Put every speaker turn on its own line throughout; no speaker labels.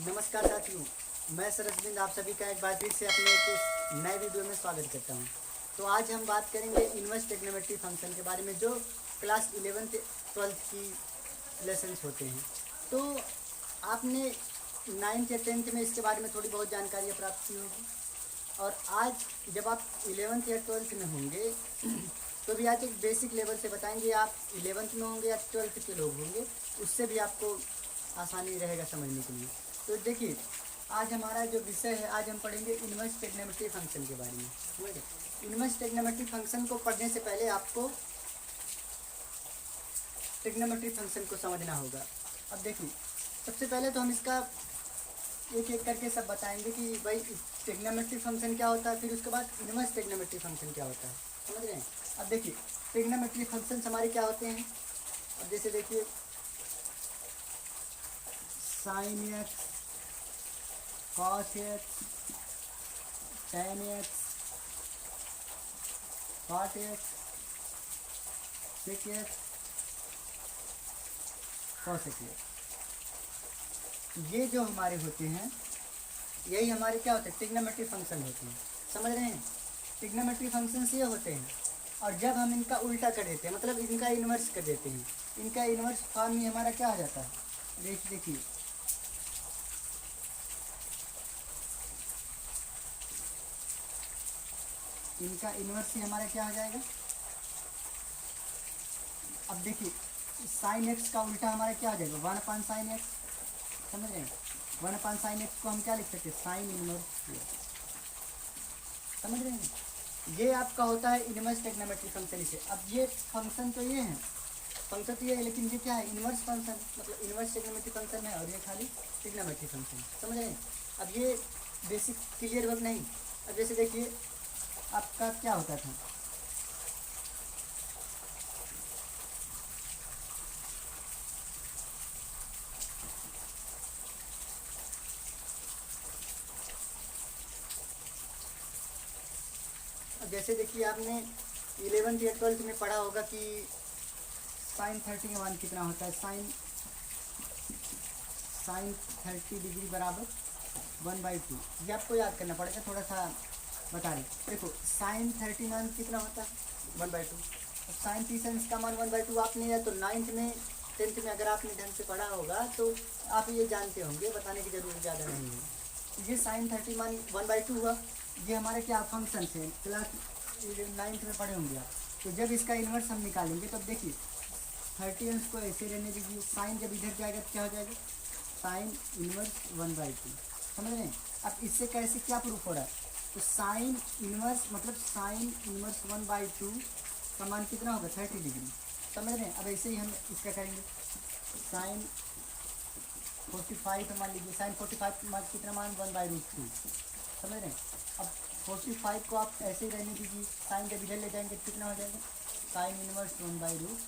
नमस्कार साथियों, मैं सरसबिंद आप सभी का एक बार फिर से अपने एक नए वीडियो में स्वागत करता हूं। तो आज हम बात करेंगे इनवर्स ट्रिग्नोमेट्री फंक्शन के बारे में जो क्लास 11th 12th की लेसन्स होते हैं। तो आपने 9th या 10th में इसके बारे में थोड़ी बहुत जानकारी प्राप्त की होगी और आज जब आप 11th या 12th में होंगे तो भी आज एक बेसिक लेवल से बताएंगे। आप 11th में होंगे या 12th के लोग होंगे, उससे भी आपको आसानी रहेगा समझने के लिए। तो देखिए, आज हमारा जो विषय है, आज हम पढ़ेंगे इनवर्स ट्रिग्नोमेट्री फंक्शन के बारे में। समझे? इनवर्स ट्रिग्नोमेट्री फंक्शन को पढ़ने से पहले आपको ट्रिग्नोमेट्री फंक्शन को समझना होगा। अब देखिए, सबसे पहले तो हम इसका एक एक करके सब बताएंगे कि भाई ट्रिग्नोमेट्री फंक्शन क्या होता है, फिर उसके बाद इनवर्स ट्रिग्नोमेट्री फंक्शन क्या होता है। समझ रहे हैं? अब देखिए, ट्रिग्नोमेट्री फंक्शन हमारे क्या होते हैं। अब जैसे देखिए, sine X, cos X, tan X, cot X, sec X, cosec X, ये जो हमारे होते हैं, यही हमारे क्या होते हैं, ट्रिग्नोमेट्री फंक्शन होते हैं। समझ रहे हैं? ट्रिग्नोमेट्री फंक्शंस ये होते हैं और जब हम इनका उल्टा कर देते हैं, मतलब इनका इन्वर्स कर देते हैं, इनका इन्वर्स फॉर्म में हमारा क्या आ जाता है। देखिए, इनका इन्वर्स ही हमारा क्या हो जाएगा। अब देखिए, साइन एक्स का उल्टा हमारा क्या हो जाएगा, 1/sin x। समझ रहे हैं? 1/sin x को हम क्या लिख सकते हैं, साइन इनवर्स। समझ रहे हैं? ये आपका होता है इनवर्स ट्रिग्नोमेट्री फंक्शन से। अब ये फंक्शन तो ये है, फंक्शन तो ये है, लेकिन ये क्या है, इनवर्स फंक्शन, मतलब इनवर्स ट्रिग्नोमेट्री फंक्शन है और ये खाली ट्रिग्नोमेट्री फंक्शन। समझ रहे हैं? अब ये बेसिक क्लियर वर्क नहीं। अब जैसे देखिए, आपका क्या होता था, अब जैसे देखिए आपने 11th या 12th में पढ़ा होगा कि साइन 30 का मान कितना होता है। साइन 30 डिग्री बराबर 1/2। ये आपको याद करना पड़ेगा, थोड़ा सा बता रहे। देखो, साइन 30 मान कितना होता है, 1/2। साइन 30 का मान 1/2 आपने या तो 9th में 10th में अगर आपने ढंग से पढ़ा होगा तो आप ये जानते होंगे, बताने की जरूरत ज़्यादा नहीं है। ये साइन 30 मान 1/2 हुआ। ये हमारे क्या फंक्शन थे, क्लास 9th में पढ़े होंगे आप। तो जब इसका इन्वर्स हम निकालेंगे तब देखिए, 30 को ऐसे रहने दीजिए, साइन जब इधर जाएगा तो क्या हो जाएगा, साइन इन्वर्स 1/2। समझ रहे हैं? अब इससे कैसे क्या प्रूफ हो रहा है, तो साइन इन्वर्स मतलब साइन इन्वर्स 1/2 का मान कितना होगा, 30 डिग्री। समझ रहे हैं? अब ऐसे ही हम इसका करेंगे, साइन 45 मान लीजिए, साइन 45 मान कितना मान 1/2। समझ रहे हैं? अब 45 को आप ऐसे ही रहने दीजिए, साइन जब इधर ले जाएंगे कितना हो जाएगा, साइन इन्वर्स 1/2।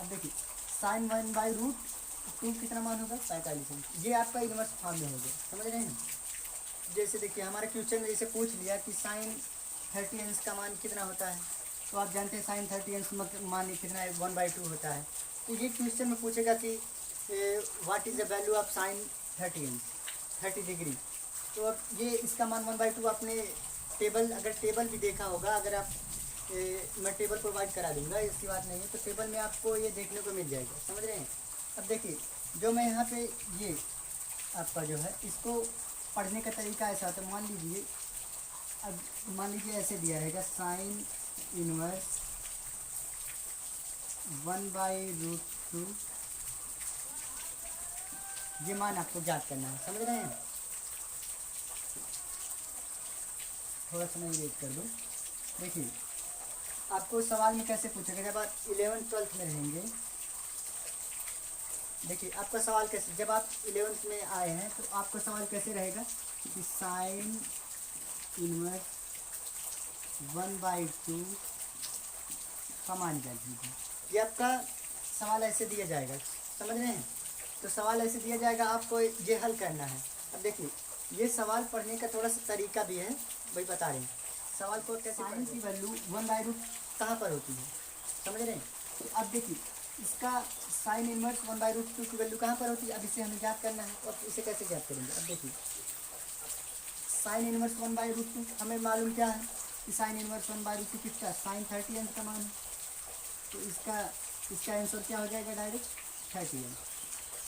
अब देखिए, साइन 1/2 कितना मान होगा, 45। ये आपका इन्वर्स फॉर्म में हो गया। समझ रहे हैं? जैसे देखिए, हमारे क्वेश्चन में जैसे पूछ लिया कि साइन 30 का मान कितना होता है, तो आप जानते हैं साइन 30 मान कितना है, 1/2 होता है। तो ये क्वेश्चन में पूछेगा कि what is the value of sine 30 degree. तो अब ये इसका मान 1/2 आपने टेबल, अगर टेबल भी देखा होगा, अगर आप मैं टेबल प्रोवाइड करा दूंगा, इसकी बात नहीं है, तो टेबल में आपको ये देखने को मिल जाएगा। समझ रहे हैं? अब देखिए, जो मैं यहाँ पे ये आपका जो है, इसको पढ़ने का तरीका ऐसा होता है। मान लीजिए, अब मान लीजिए ऐसे दिया रहेगा, साइन इनवर्स 1/√2। ये मान आपको ज्ञात करना है। समझ रहे हैं? थोड़ा सा मैं वेट कर दूँ। देखिए, आपको सवाल में कैसे पूछेगा, जब आप 11th 12th में रहेंगे। देखिए, आपका सवाल कैसे, जब आप 11th में आए हैं तो आपका सवाल कैसे रहेगा कि साइन इनवर्स 1/2 का मान ज्ञात कीजिए। ये आपका सवाल ऐसे दिया जाएगा। समझ रहे हैं? तो सवाल ऐसे दिया जाएगा, आपको ये हल करना है। अब देखिए, ये सवाल पढ़ने का थोड़ा सा तरीका भी है, वही बता रहे हैं। सवाल को कैसे, साइन की वैल्यू 1/2 कहाँ पर होती है। समझ रहे हैं? तो अब देखिए, इसका साइन इनवर्स 1/√2 की वैल्यू कहाँ पर होती है? अब इसे हमें ज्ञात करना है। और इसे कैसे ज्ञात करेंगे? अब देखिए साइन इनवर्स 1/√2 हमें मालूम क्या है कि साइन इनवर्स 1/√2 किसका? साइन 30 अंश का मान है। तो इसका आंसर क्या हो जाएगा? डायरेक्ट 30 अंश,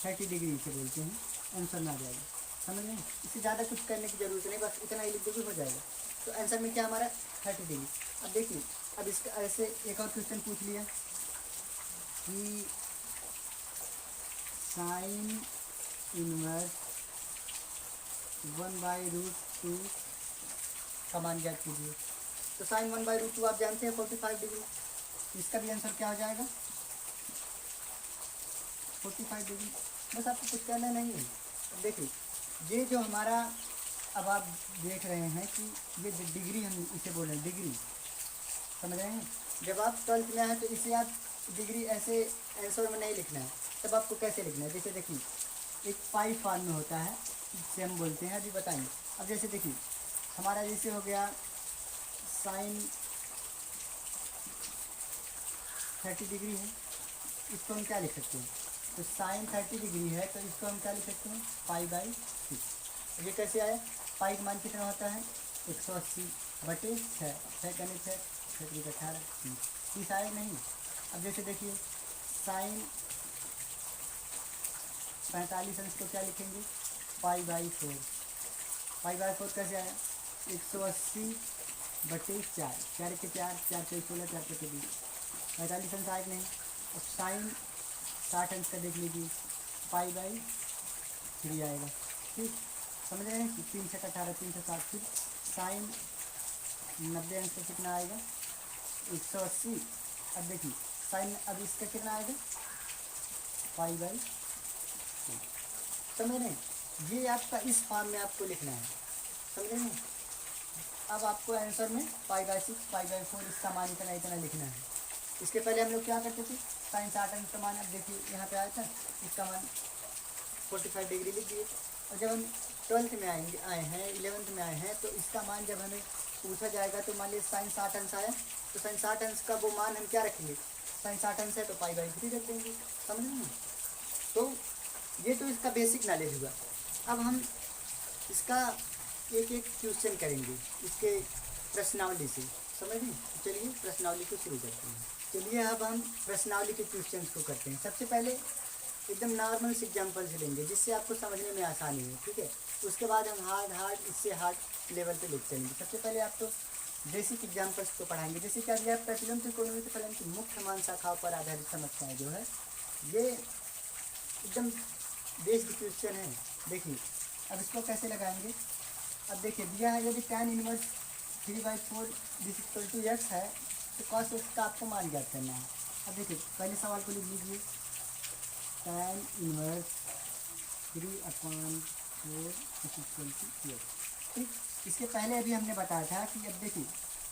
30 डिग्री इसे बोलते हैं, आंसर ना आ जाएगा। समझ रहे हैं? इससे ज़्यादा कुछ करने की जरूरत नहीं, बस इतना ही लिख दोगे हो जाएगा। तो आंसर में क्या हमारा 30 डिग्री। अब देखिए, अब इसका ऐसे एक और क्वेश्चन पूछ लिया कि साइन इनवर्स 1/√2 का मान ज्ञात कीजिए। तो साइन 1/√2 आप जानते हैं 45 डिग्री। इसका भी आंसर क्या हो जाएगा? 45 डिग्री। बस आपको कुछ करना नहीं है। अब देखिए ये जो हमारा, अब आप देख रहे हैं कि ये डिग्री, हम इसे बोल रहे हैं डिग्री, समझ रहे हैं? जब आप 12th में आए तो इसे आप डिग्री ऐसे आंसर में नहीं लिखना है, तब आपको कैसे लिखना है? जैसे देखिए एक पाई फॉर्म में होता है, जिसे हम बोलते हैं, अभी बताएंगे। अब जैसे देखिए हमारा जैसे हो गया साइन 30 डिग्री है, इसको हम क्या लिख सकते हैं? तो साइन 30 डिग्री है तो इसको हम क्या लिख सकते हैं? पाई/6। ये कैसे आया? पाई का मान कितना होता है? 180/6, 6 करने 6, 6 18, 30 आया नहीं। अब जैसे देखिए साइन 45 अंश को क्या लिखेंगे? पाई/4। पाई/4 कैसे आया? 180/4, 4 के 4, 4 के 16, 4 के 20, 45 अंश आए नहीं। अब साइन 60 अंश का देख लीजिए, पाई/3 आएगा। ठीक, समझ रहे हैं? 3 से 18, 3 से 7, फिर साइन 90 अंश का कितना आएगा? 180। अब देखिए साइन, अब इसका कितना आएगा? पाई/2। समझ रहे हैं? ये आपका इस फॉर्म में आपको लिखना है, समझ रहे हैं? अब आपको आंसर में पाई/6, पाई/4 इसका मान इतना इतना लिखना है। इसके पहले हम लोग क्या करते थे? साइन 60 अंश का मान, अब देखिए यहाँ पे आया था, इसका मान 45 डिग्री लिख दिए। और जब हम 12th में आए हैं, 11th में आए हैं, तो इसका मान जब हमें पूछा जाएगा तो मान लीजिए साइन 60 अंश आया, तो साइन 60 अंश का वो मान हम क्या रखेंगे? साइन 60 अंश है तो पाई/3 रख देंगे। समझ रहे हैं? तो ये तो इसका बेसिक नॉलेज हुआ। अब हम इसका एक एक क्वेश्चन करेंगे इसके प्रश्नावली से, समझ रहे हैं? तो चलिए प्रश्नावली को शुरू करते हैं। चलिए अब हम प्रश्नावली के क्वेश्चन को करते हैं। सबसे पहले एकदम नॉर्मल से एग्जाम्पल्स लेंगे जिससे आपको समझने में आसानी हो, ठीक है? उसके बाद हम हार्ड इससे हार्ड लेवल पे लेते चलेंगे। सबसे पहले आपको बेसिक एग्जाम्पल्स को पढ़ाएंगे। जैसे क्या दिया? प्रतिलोम त्रिकोणमिति फलन की मुख्य मान शाखाओं पर आधारित समस्याएं जो है, ये एकदम बेस्ड क्वेश्चन है। देखिए अब इसको कैसे लगाएंगे? अब देखिए दिया है यदि tan इनवर्स 3/4 x है तो cos x का आपको मान ज्ञात करना है। अब देखिए पहले सवाल को लिख लीजिए, tan इनवर्स 3/4 x। ठीक, इसके पहले अभी हमने बताया था कि अब देखिए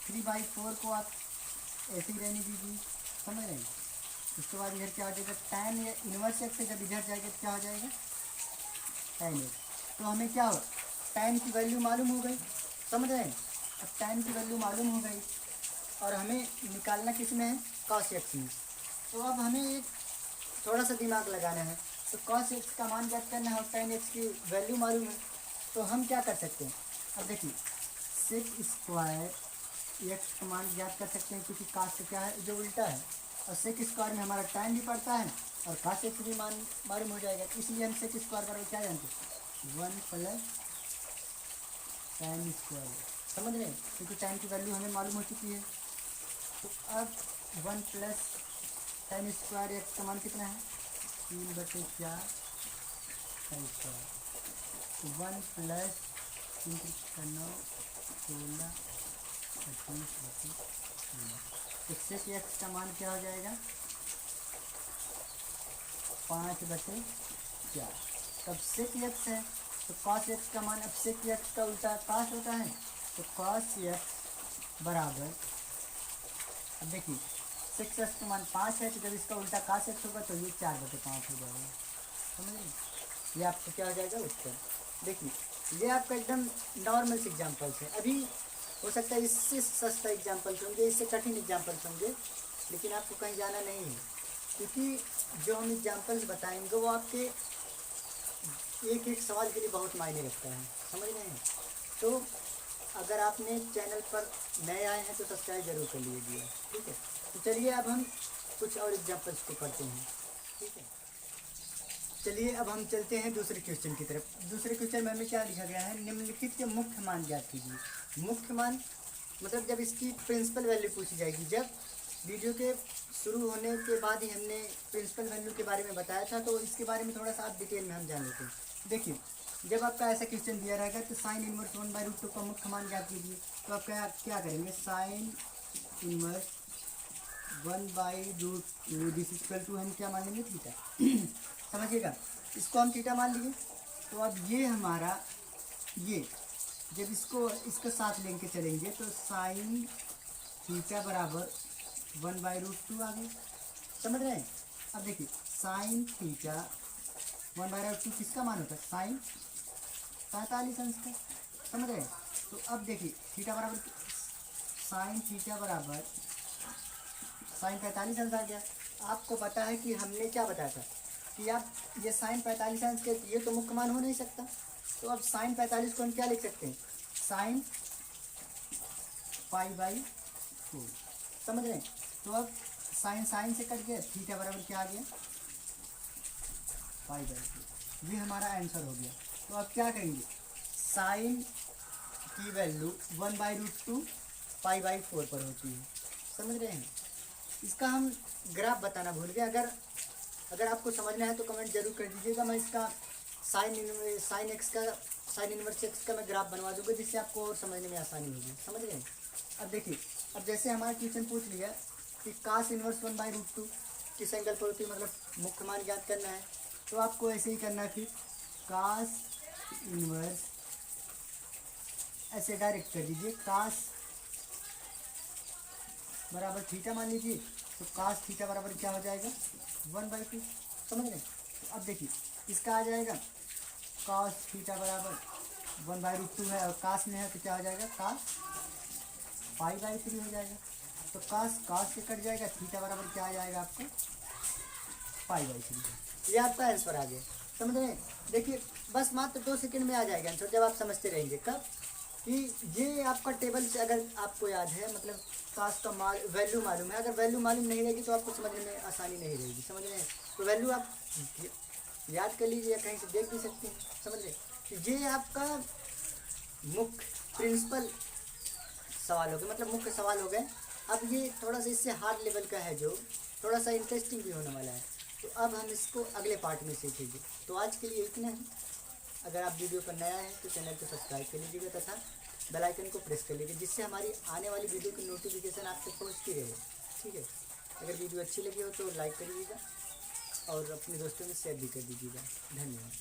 3/4 को आप ऐसे ही रहने दीजिए, समझ रहे हैं? उसके बाद इधर क्या हो जाएगा? tan या इनवर्स x से जब इधर जाएगा तो क्या हो जाएगा? tan x। तो हमें क्या हो? tan की वैल्यू मालूम हो गई, समझ रहे हैं? अब tan की वैल्यू मालूम हो गई और हमें निकालना किस में है? cos x में। तो अब हमें एक थोड़ा सा दिमाग लगाना है। तो cos x का मान ज्ञात करना है और tan x की वैल्यू मालूम है, तो हम क्या कर सकते हैं? अब देखिए sec स्क्वायर x का मान ज्ञात कर सकते हैं क्योंकि cos क्या है? जो उल्टा है, और sec स्क्वायर में हमारा tan भी पड़ता है और cos x भी मालूम हो जाएगा। इसलिए हम sec स्क्वायर बराबर क्या जानते हैं? 1 + tan स्क्वायर। समझ रहे हैं? क्योंकि tan की वैल्यू हमें मालूम हो चुकी है। तो अब 1 + tan स्क्वायर x का मान कितना है? 3/4 tan स्क्वायर। 1 + 3 × 9 16 25/16। तो sec x का मान क्या हो जाएगा? 5/4। तब sec x है तो cos x का मान, अब sec x का उल्टा cos होता है, तो cos x बराबर, अब देखिए sec x का मान 5 है तो जब इसका उल्टा cos x होगा तो ये 4/5 हो जाएगा। समझ रहे? ये आपको क्या हो जाएगा? उत्तर। देखिए ये आपका एकदम नॉर्मल से एग्जाम्पल्स है। अभी हो सकता है इससे सस्ता एग्जाम्पल्स होंगे, इससे कठिन एग्जाम्पल्स होंगे, लेकिन आपको कहीं जाना नहीं है। क्योंकि जो हम एग्जाम्पल्स बताएंगे वो आपके एक एक सवाल के लिए बहुत मायने रखता है, समझ रहे हैं। तो अगर आपने चैनल पर नए आए हैं तो सब्सक्राइब जरूर कर लीजिए, ठीक है। तो चलिए अब हम कुछ और एग्जाम्पल्स को पढ़ते हैं, ठीक है। चलिए अब हम चलते हैं दूसरे क्वेश्चन की तरफ। दूसरे क्वेश्चन में हमें क्या लिखा गया है, निम्नलिखित के मुख्य मान ज्ञात कीजिए। मुख्य मान मतलब जब इसकी प्रिंसिपल वैल्यू पूछी जाएगी। जब वीडियो के शुरू होने के बाद ही हमने प्रिंसिपल वैल्यू के बारे में बताया था, तो इसके बारे में थोड़ा सा आप डिटेल में हम जान लेते हैं। देखिए, जब आपका ऐसा क्वेश्चन दिया रहेगा तो साइन इनवर्स 1/√2 का मुख्य मान ज्ञात कीजिए, तो आप क्या करेंगे, sine inverse 1/√2 this equal to हम क्या मान लेंगे, थीटा। समझिएगा, इसको हम थीटा मान लिए। तो अब ये हमारा ये जब इसको साथ लेके चलेंगे तो साइन थीटा बराबर 1/√2 आ गया, समझ रहे हैं। अब देखिए साइन थीटा 1/√2 किसका मान होता है, साइन 45 अंश का, समझ रहे हैं। तो अब देखिए थीटा बराबर साइन थीटा बराबर साइन 45 अंश आ गया। आपको पता है कि हमने क्या बताया था कि आप ये साइन 45 अंश के ये तो मुख्य मान हो नहीं सकता। तो अब साइन 45 को हम क्या लिख सकते हैं, साइन π/4, समझ रहे हैं। तो अब साइन से कट गया, थीटा बराबर क्या आ गया, π/4। ये हमारा आंसर हो गया। तो अब क्या करेंगे, साइन की वैल्यू 1/√2 π/4 पर होती है, समझ रहे हैं। इसका हम ग्राफ बताना भूल गए। अगर आपको समझना है तो कमेंट जरूर कर दीजिएगा। मैं इसका साइन इनवर्स एक्स का मैं ग्राफ बनवा दूंगा, जिससे आपको और समझने में आसानी होगी, समझ रहे हैं। अब देखिए, अब जैसे हमारा क्वेश्चन पूछ लिया कि कास इनवर्स 1/√2 किस एंगल पर होती है, मतलब मुख्य मान ज्ञात करना है। तो आपको ऐसे ही करना है, फिर कास इनवर्स ऐसे डायरेक्ट कर दीजिए, कास बराबर थीटा मान लीजिए। तो कास थीटा बराबर क्या हो जाएगा, 1/2, समझ रहे हैं। तो अब देखिए इसका आ जाएगा कास थीटा बराबर 1/√2 है और कास में है तो क्या हो जाएगा, कास π/3 हो जाएगा। तो कास से कट जाएगा, थीटा बराबर क्या आ जाएगा आपको, π/3। ये आपका आंसर आ गया, समझ रहे हैं। देखिए बस मात्र 2 सेकंड में आ जाएगा आंसर, जब आप समझते रहेंगे। कब कि ये आपका टेबल से अगर आपको याद है, मतलब कास का वैल्यू मालूम है। अगर वैल्यू मालूम नहीं रहेगी तो आपको समझने में आसानी नहीं रहेगी, समझ रहे हैं। तो वैल्यू आप याद कर लीजिए या कहीं से देख भी सकते हैं, समझ रहे। ये आपका मुख्य प्रिंसिपल सवाल हो गए, मतलब मुख्य सवाल हो गए। अब ये थोड़ा सा इससे हार्ड लेवल का है, जो थोड़ा सा इंटरेस्टिंग भी होने वाला है। तो अब हम इसको अगले पार्ट में सीखेंगे। तो आज के लिए इतना ही। अगर आप वीडियो पर नया है तो चैनल को सब्सक्राइब कर लीजिएगा तथा बेल आइकन को प्रेस कर लीजिए, जिससे हमारी आने वाली वीडियो की नोटिफिकेशन आप तक पहुँचती रहे, ठीक है। अगर वीडियो अच्छी लगी हो तो लाइक करिएगा और अपने दोस्तों में शेयर भी कर दीजिएगा। धन्यवाद।